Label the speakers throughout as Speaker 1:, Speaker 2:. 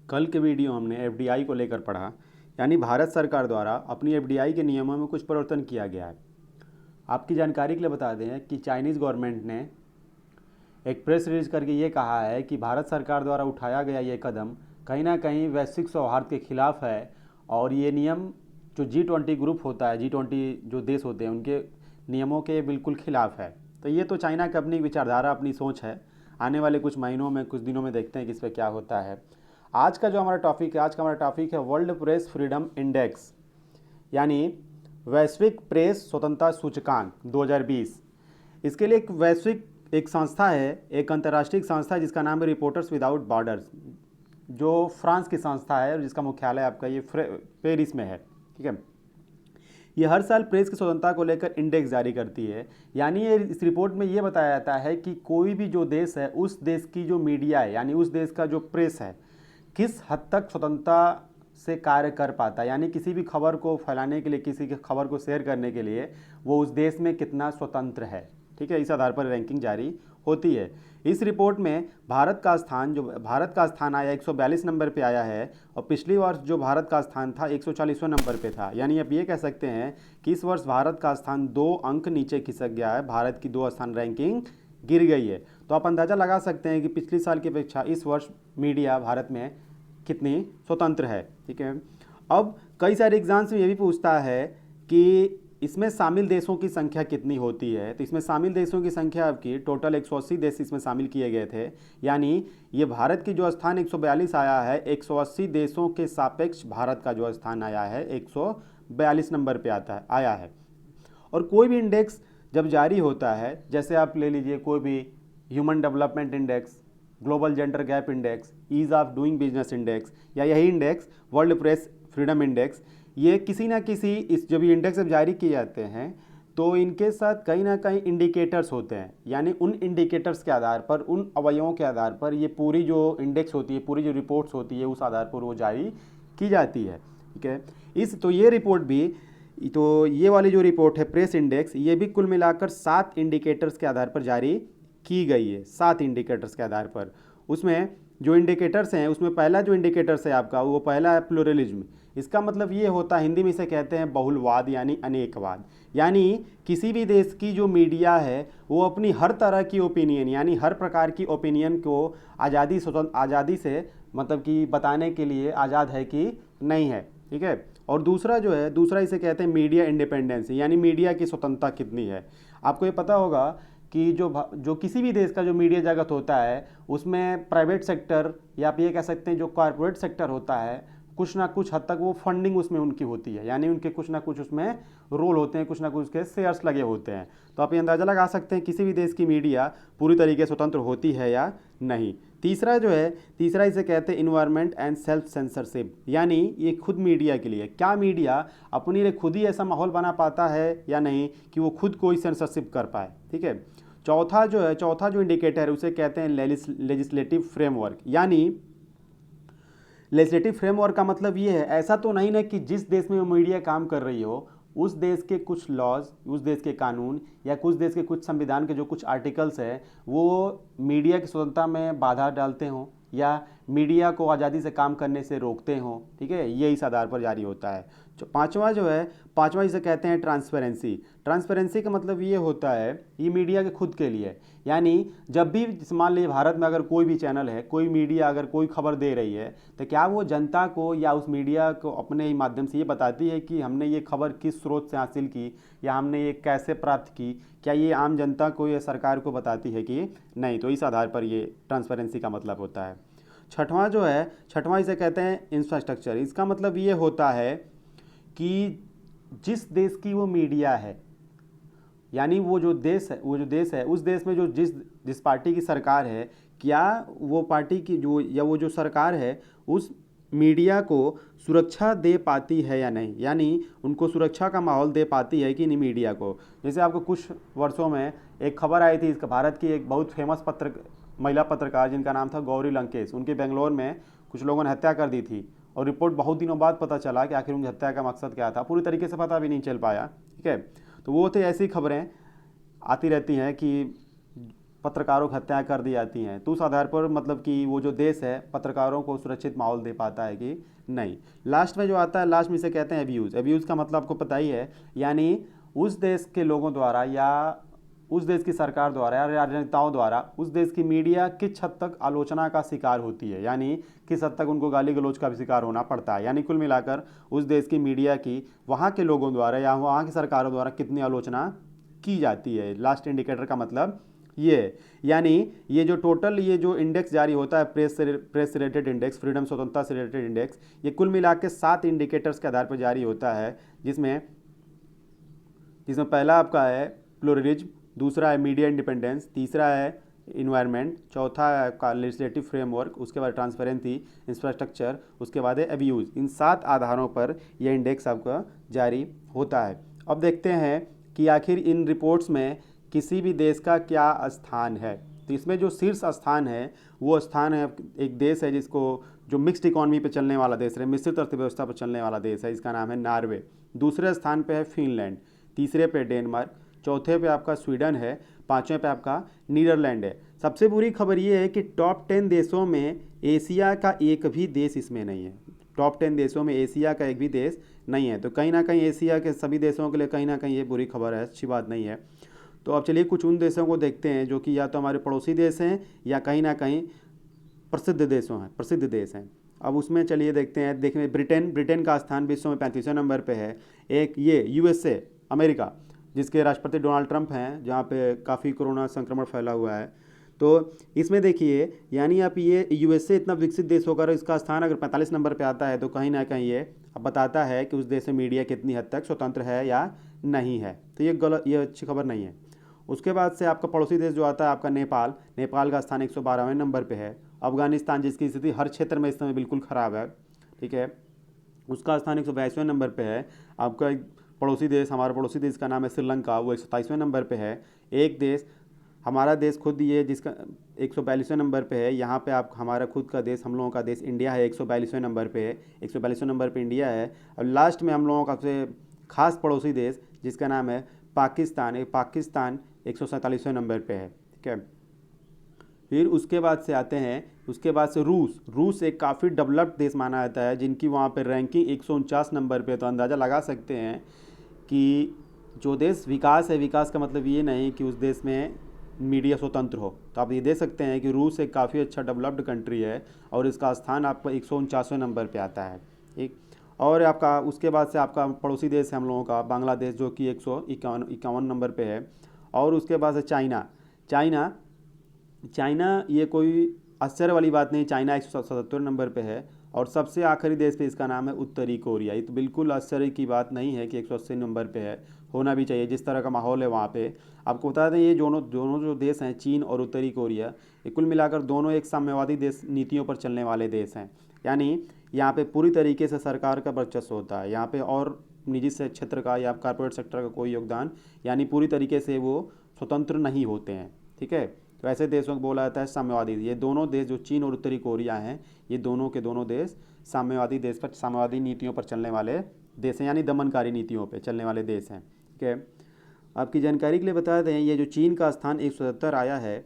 Speaker 1: कल के वीडियो हमने एफडीआई को लेकर पढ़ा, यानी भारत सरकार द्वारा अपनी एफडीआई के नियमों में कुछ परिवर्तन किया गया है। आपकी जानकारी के लिए बता दें कि चाइनीज़ गवर्नमेंट ने एक प्रेस रिलीज करके ये कहा है कि भारत सरकार द्वारा उठाया गया ये कदम कहीं ना कहीं वैश्विक सौहार्द के खिलाफ है और ये नियम जो G20 ग्रुप होता है, G20 जो देश होते हैं उनके नियमों के बिल्कुल खिलाफ है। तो ये तो चाइना की अपनी विचारधारा, अपनी सोच है। आने वाले कुछ महीनों में, कुछ दिनों में देखते हैं कि इस पर क्या होता है। आज का हमारा टॉपिक है वर्ल्ड प्रेस फ्रीडम इंडेक्स, यानी वैश्विक प्रेस स्वतंत्रता सूचकांक 2020। इसके लिए एक संस्था है, एक अंतर्राष्ट्रीय संस्था है जिसका नाम है रिपोर्टर्स विदाउट बॉर्डर्स, जो फ्रांस की संस्था है और जिसका मुख्यालय आपका ये पेरिस में है। ठीक है, ये हर साल प्रेस की स्वतंत्रता को लेकर इंडेक्स जारी करती है। यानी ये इस रिपोर्ट में ये बताया जाता है कि कोई भी जो देश है, उस देश की जो मीडिया है, यानी उस देश का जो प्रेस है, किस हद तक स्वतंत्रता से कार्य कर पाता है। यानी किसी भी खबर को फैलाने के लिए, किसी की खबर को शेयर करने के लिए वो उस देश में कितना स्वतंत्र है। ठीक है, इस आधार पर रैंकिंग जारी होती है। इस रिपोर्ट में भारत का स्थान आया 142 नंबर पे आया है और पिछली वर्ष जो भारत का स्थान था 140वें नंबर पे था। यानी आप ये कह सकते हैं कि इस वर्ष भारत का स्थान 2 अंक नीचे खिसक गया है, भारत की 2 स्थान रैंकिंग गिर गई है। तो आप अंदाज़ा लगा सकते हैं कि पिछले साल की अपेक्षा इस वर्ष मीडिया भारत में कितनी स्वतंत्र है। ठीक है, अब कई सारे एग्जाम्स में ये भी पूछता है कि इसमें शामिल देशों की संख्या कितनी होती है। तो इसमें शामिल देशों की संख्या आपकी टोटल 180 देश इसमें शामिल किए गए थे। यानी ये भारत की जो स्थान 142 आया है, 180 देशों के सापेक्ष भारत का जो स्थान आया है 142 नंबर पे आया है। और कोई भी इंडेक्स जब जारी होता है, जैसे आप ले लीजिए कोई भी human development index, global gender gap index, ease of doing business index, या यही index world press freedom index, ये किसी ना किसी जब ये इंडेक्स जब जारी किए जाते हैं तो इनके साथ कहीं ना कहीं इंडिकेटर्स होते हैं। यानी उन इंडिकेटर्स के आधार पर, उन अवयवों के आधार पर ये पूरी जो इंडेक्स होती है, पूरी जो रिपोर्ट्स होती है, उस आधार पर वो जारी की जाती है। ठीक है, तो ये रिपोर्ट भी, तो ये वाली जो रिपोर्ट है प्रेस इंडेक्स, ये भी कुल मिलाकर 7 इंडिकेटर्स के आधार पर जारी की गई है। 7 इंडिकेटर्स के आधार पर, उसमें जो इंडिकेटर्स हैं, उसमें पहला जो इंडिकेटर्स है आपका, वो पहला है प्लुरलिज्म। इसका मतलब ये होता है, हिंदी में इसे कहते हैं बहुलवाद यानी अनेकवाद। यानी किसी भी देश की जो मीडिया है वो अपनी हर तरह की ओपिनियन, यानी हर प्रकार की ओपिनियन को आज़ादी से मतलब कि बताने के लिए आज़ाद है कि नहीं है। ठीक है, और दूसरा इसे कहते हैं मीडिया इंडिपेंडेंस, यानी मीडिया की स्वतंत्रता कितनी है। आपको ये पता होगा कि जो किसी भी देश का जो मीडिया जगत होता है उसमें प्राइवेट सेक्टर, या आप ये कह सकते हैं जो कॉरपोरेट सेक्टर होता है, कुछ ना कुछ हद तक वो फंडिंग उसमें उनकी होती है। यानी उनके कुछ ना कुछ उसमें रोल होते हैं, कुछ ना कुछ उसके शेयर्स लगे होते हैं। तो आप ये अंदाज़ा लगा सकते हैं किसी भी देश की मीडिया पूरी तरीके से स्वतंत्र होती है या नहीं। तीसरा इसे कहते हैं इन्वायरमेंट एंड सेल्फ सेंसरशिप, यानी ये खुद मीडिया के लिए, क्या मीडिया अपने लिए खुद ही ऐसा माहौल बना पाता है या नहीं कि वो खुद कोई सेंसरशिप कर पाए। ठीक है, चौथा जो इंडिकेटर है उसे कहते हैं लेजिस्लेटिव फ्रेमवर्क। यानी लेजिस्लेटिव फ्रेमवर्क का मतलब ये है, ऐसा तो नहीं ना कि जिस देश में वो मीडिया काम कर रही हो उस देश के कुछ लॉज, उस देश के कानून या कुछ देश के कुछ संविधान के जो कुछ आर्टिकल्स हैं वो मीडिया की स्वतंत्रता में बाधा डालते हों या मीडिया को आज़ादी से काम करने से रोकते हों। ठीक है, ये इस आधार पर जारी होता है। पांचवा इसे कहते हैं ट्रांसपेरेंसी का मतलब ये होता है, ये मीडिया के खुद के लिए। यानी जब भी मान लीजिए भारत में अगर कोई भी चैनल है, कोई मीडिया अगर कोई खबर दे रही है, तो क्या वो जनता को या उस मीडिया को अपने ही माध्यम से ये बताती है कि हमने ये खबर किस स्रोत से हासिल की या हमने ये कैसे प्राप्त की? क्या ये आम जनता को या सरकार को बताती है कि नहीं? तो इस आधार पर ये ट्रांसपेरेंसी का मतलब होता है। छठवां इसे कहते हैं इंफ्रास्ट्रक्चर। इसका मतलब ये होता है कि जिस देश की वो मीडिया है, यानी वो जो देश है उस देश में जो जिस पार्टी की सरकार है, क्या वो पार्टी की वो जो सरकार है उस मीडिया को सुरक्षा दे पाती है या नहीं। यानी उनको सुरक्षा का माहौल दे पाती है कि नहीं मीडिया को। जैसे आपको कुछ वर्षों में एक खबर आई थी, इसका भारत की एक बहुत फेमस महिला पत्रकार जिनका नाम था गौरी लंकेश, उनके बेंगलोर में कुछ लोगों ने हत्या कर दी थी और रिपोर्ट बहुत दिनों बाद पता चला कि आखिर उनकी हत्या का मकसद क्या था। पूरी तरीके से पता भी नहीं चल पाया। ठीक है, तो वो थे ऐसी खबरें आती रहती हैं कि पत्रकारों की हत्याएं कर दी जाती हैं, तो उस आधार पर मतलब कि वो जो देश है पत्रकारों को सुरक्षित माहौल दे पाता है कि नहीं। लास्ट में जो आता है, लास्ट में इसे कहते हैं अब्यूज़। अब्यूज़ का मतलब आपको पता ही है, यानी उस देश के लोगों द्वारा या उस देश की सरकार द्वारा या राजनेताओं द्वारा उस देश की मीडिया किस हद तक आलोचना का शिकार होती है, यानी किस हद तक उनको गाली गलौज का भी शिकार होना पड़ता है। यानी कुल मिलाकर उस देश की मीडिया की वहाँ के लोगों द्वारा या वहाँ की सरकारों द्वारा कितनी आलोचना की जाती है। लास्ट इंडिकेटर का मतलब ये, यानी ये जो टोटल ये जो इंडेक्स जारी होता है प्रेस से रिलेटेड इंडेक्स, फ्रीडम स्वतंत्रता से रिलेटेड इंडेक्स, ये कुल मिला के 7 इंडिकेटर्स के आधार पर जारी होता है, जिसमें पहला आपका है प्लुरलिज्म, दूसरा है मीडिया इंडिपेंडेंस, तीसरा है इन्वायरमेंट, चौथा है आपका लेजिस्लेटिव फ्रेमवर्क, उसके बाद ट्रांसपेरेंसी, इंफ्रास्ट्रक्चर, उसके बाद है अब्यूज़। इन 7 आधारों पर यह इंडेक्स आपका जारी होता है। अब देखते हैं कि आखिर इन रिपोर्ट्स में किसी भी देश का क्या स्थान है। तो इसमें जो शीर्ष स्थान है वो स्थान है, एक देश है जिसको जो मिक्स्ड इकॉनमी पे चलने वाला देश है, मिश्रित अर्थव्यवस्था पर चलने वाला देश है, इसका नाम है नॉर्वे। दूसरे स्थान पे है फिनलैंड, तीसरे पे डेनमार्क, चौथे पे आपका स्वीडन है, पाँचवें पे आपका नीदरलैंड है। सबसे बुरी खबर ये है कि टॉप 10 देशों में एशिया का एक भी देश इसमें नहीं है। टॉप 10 देशों में एशिया का एक भी देश नहीं है। तो कहीं ना कहीं एशिया के सभी देशों के लिए कहीं ना कहीं ये बुरी खबर है, अच्छी बात नहीं है। तो अब चलिए कुछ उन देशों को देखते हैं जो कि या तो हमारे पड़ोसी देश हैं या कहीं ना कहीं प्रसिद्ध देश हैं। अब उसमें चलिए देखते हैं, देखिए ब्रिटेन का स्थान विश्व में 35वें नंबर पे है। एक ये यूएसए अमेरिका, जिसके राष्ट्रपति डोनाल्ड ट्रंप हैं, जहाँ पे काफ़ी कोरोना संक्रमण फैला हुआ है। तो इसमें देखिए, यानी आप ये यूएसए इतना विकसित देश होकर इसका स्थान अगर 45 नंबर पे आता है, तो कहीं ना कहीं ये अब बताता है कि उस देश में मीडिया कितनी हद तक स्वतंत्र है या नहीं है। तो ये अच्छी खबर नहीं है। उसके बाद से आपका पड़ोसी देश जो आता है आपका नेपाल का स्थान 112वें नंबर पे है। अफगानिस्तान, जिसकी स्थिति हर क्षेत्र में इस समय बिल्कुल ख़राब है, ठीक है, उसका स्थान 122वें नंबर पे है। आपका एक पड़ोसी देश, हमारा पड़ोसी देश का नाम है श्रीलंका, वो 127वें नंबर पे है। एक देश हमारा देश खुद ये जिसका 142वें नंबर पे है, यहाँ पे आप हमारा खुद का देश, हम लोगों का देश इंडिया है, 142वें नंबर पे है, 142वें नंबर पे इंडिया है। और लास्ट में हम लोगों का सबसे खास पड़ोसी देश जिसका नाम है पाकिस्तान 147वें नंबर पे है, ठीक है। फिर उसके बाद से आते हैं, उसके बाद से रूस एक काफ़ी डेवलप्ड देश माना जाता है, जिनकी वहाँ पे रैंकिंग 149 नंबर पे। तो अंदाज़ा लगा सकते हैं कि जो देश विकास है, विकास का मतलब ये नहीं कि उस देश में मीडिया स्वतंत्र हो। तो आप ये दे सकते हैं कि रूस एक काफ़ी अच्छा डेवलप्ड कंट्री है और इसका स्थान आपका 149वें नंबर पे आता है, ठीक। और आपका उसके बाद से आपका पड़ोसी देश है हम लोगों का बांग्लादेश, जो कि 151 नंबर पे है। और उसके बाद से चाइना ये कोई आश्चर्य वाली बात नहीं, चाइना 177 नंबर पे है। और सबसे आखिरी देश पे इसका नाम है उत्तरी कोरिया। ये तो बिल्कुल आश्चर्य की बात नहीं है कि 180 नंबर पे है, होना भी चाहिए जिस तरह का माहौल है वहाँ पे। आपको बता दें, ये दोनों जो देश हैं, चीन और उत्तरी कोरिया, ये कुल मिलाकर दोनों एक साम्यवादी देश नीतियों पर चलने वाले देश हैं। यानी यहाँ पे पूरी तरीके से सरकार का वर्चस्व होता है, यहाँ पे और निजी से क्षेत्र का या कॉर्पोरेट सेक्टर का कोई योगदान, यानी पूरी तरीके से वो स्वतंत्र नहीं होते हैं, ठीक है। तो ऐसे देशों को बोला जाता है साम्यवादी। ये दोनों देश जो चीन और उत्तरी कोरिया हैं, ये दोनों के दोनों देश साम्यवादी देश पर, साम्यवादी नीतियों पर चलने वाले देश हैं, यानी दमनकारी नीतियों पर चलने वाले देश हैं, ठीक है। आपकी जानकारी के लिए बता दें, ये जो चीन का स्थान 177 आया है,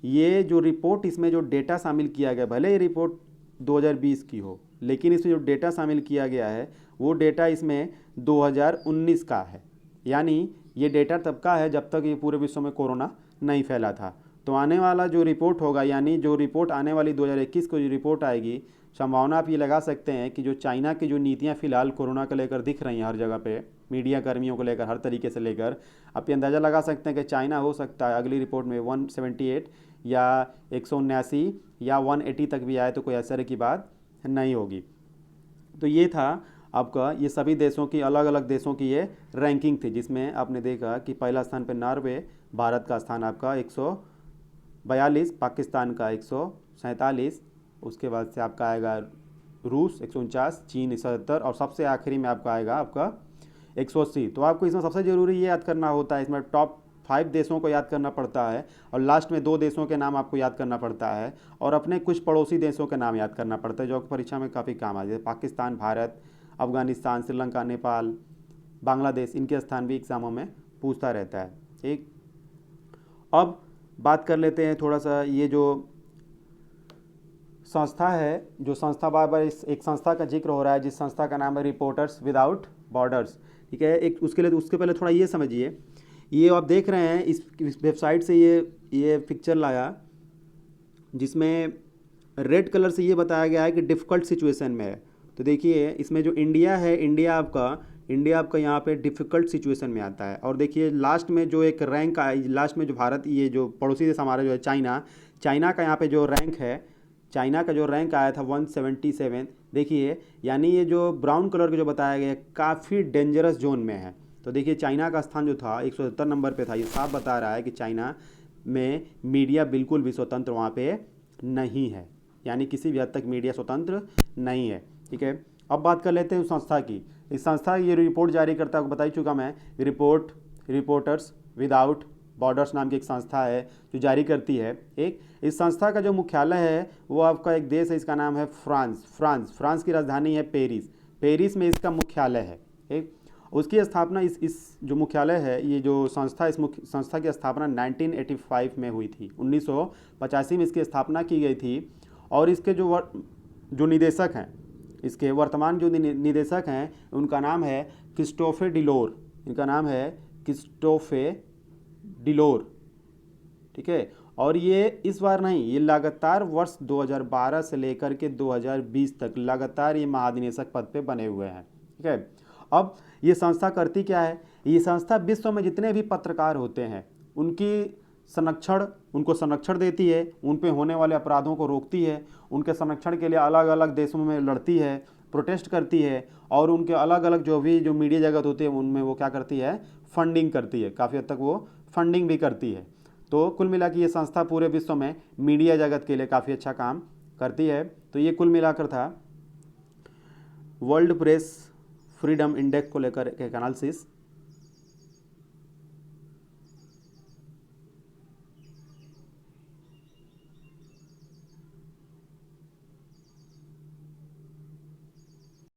Speaker 1: ये जो रिपोर्ट, इसमें जो डेटा शामिल किया गया, भले ये रिपोर्ट 2020 की हो, लेकिन इसमें जो डेटा शामिल किया गया है वो डेटा इसमें 2019 का है। यानी ये डेटा तब का है जब तक ये पूरे विश्व में कोरोना नहीं फैला था। तो आने वाला जो रिपोर्ट होगा, यानी जो रिपोर्ट आने वाली 2021 को जो रिपोर्ट आएगी, संभावना आप ये लगा सकते हैं कि जो चाइना की जो नीतियाँ फ़िलहाल कोरोना को लेकर दिख रही हैं हर जगह पे, मीडिया कर्मियों को लेकर, हर तरीके से लेकर, आप ये अंदाज़ा लगा सकते हैं कि चाइना हो सकता है अगली रिपोर्ट में 178 या 179 या 180 तक भी आए, तो कोई आश्चर्य की बात नहीं होगी। तो ये था आपका, ये सभी देशों की, अलग अलग देशों की ये रैंकिंग थी, जिसमें आपने देखा कि पहला स्थान पे नॉर्वे, भारत का स्थान आपका 142, पाकिस्तान का 147, उसके बाद से आपका आएगा रूस 149, चीन 177 और सबसे आखिरी में आपका आएगा आपका 180। तो आपको इसमें सबसे ज़रूरी ये याद करना होता है, इसमें टॉप 5 देशों को याद करना पड़ता है और लास्ट में 2 देशों के नाम आपको याद करना पड़ता है और अपने कुछ पड़ोसी देशों के नाम याद करना पड़ता है, जो परीक्षा में काफ़ी काम आते हैं। पाकिस्तान, भारत, अफगानिस्तान, श्रीलंका, नेपाल, बांग्लादेश, इनके स्थान भी एग्जामों में पूछता रहता है, ठीक। अब बात कर लेते हैं थोड़ा सा, ये जो संस्था है, जो संस्था बार बार एक संस्था का जिक्र हो रहा है, जिस संस्था का नाम है रिपोर्टर्स विदाउट बॉर्डर्स, ठीक है। एक उसके पहले थोड़ा ये समझिए, ये आप देख रहे हैं इस वेबसाइट से ये पिक्चर लाया, जिसमें रेड कलर से ये बताया गया है कि डिफ़िकल्ट सिचुएशन में है। तो देखिए इसमें जो इंडिया है, इंडिया आपका यहाँ पे डिफ़िकल्ट सिचुएशन में आता है। और देखिए लास्ट में जो एक रैंक लास्ट में जो भारत, ये जो पड़ोसी देश हमारा जो है चाइना का यहाँ पे जो रैंक है, चाइना का जो रैंक आया था 177, देखिए यानी ये जो ब्राउन कलर के जो बताया गया काफ़ी डेंजरस जोन में है। तो देखिए चाइना का स्थान जो था 170 नंबर पे था। ये साफ बता रहा है कि चाइना में मीडिया बिल्कुल भी स्वतंत्र वहाँ पे नहीं है, यानी किसी भी हद तक मीडिया स्वतंत्र नहीं है, ठीक है। अब बात कर लेते हैं उस संस्था की। इस संस्था ये रिपोर्ट जारी करता है, बता ही चुका मैं, रिपोर्टर्स विदाउट बॉर्डर्स नाम की एक संस्था है जो जारी करती है। इस संस्था का जो मुख्यालय है वो आपका एक देश है, इसका नाम है फ्रांस की राजधानी है पेरिस में इसका मुख्यालय है। एक उसकी स्थापना इस जो मुख्यालय है, ये जो संस्था, इस संस्था की स्थापना 1985 में हुई थी। 1985 में इसकी स्थापना की गई थी। और इसके जो निदेशक हैं, इसके वर्तमान जो निदेशक हैं, उनका नाम है क्रिस्टोफे डिलोर। इनका नाम है क्रिस्टोफे डिलोर, ठीक है। और ये इस बार नहीं, ये लगातार वर्ष 2012 से लेकर के 2020 तक लगातार ये महानिदेशक पद पे बने हुए हैं, ठीक है। अब ये संस्था करती क्या है? ये संस्था विश्व में जितने भी पत्रकार होते हैं उनको संरक्षण देती है, उन पे होने वाले अपराधों को रोकती है, उनके संरक्षण के लिए अलग अलग देशों में लड़ती है, प्रोटेस्ट करती है, और उनके अलग अलग जो मीडिया जगत होते हैं उनमें वो क्या करती है, फंडिंग करती है, काफ़ी हद तक वो फंडिंग भी करती है। तो कुल मिला के ये संस्था पूरे विश्व में मीडिया जगत के लिए काफ़ी अच्छा काम करती है। तो ये कुल मिलाकर था वर्ल्ड प्रेस फ्रीडम इंडेक्स को लेकर एक एनालिसिस।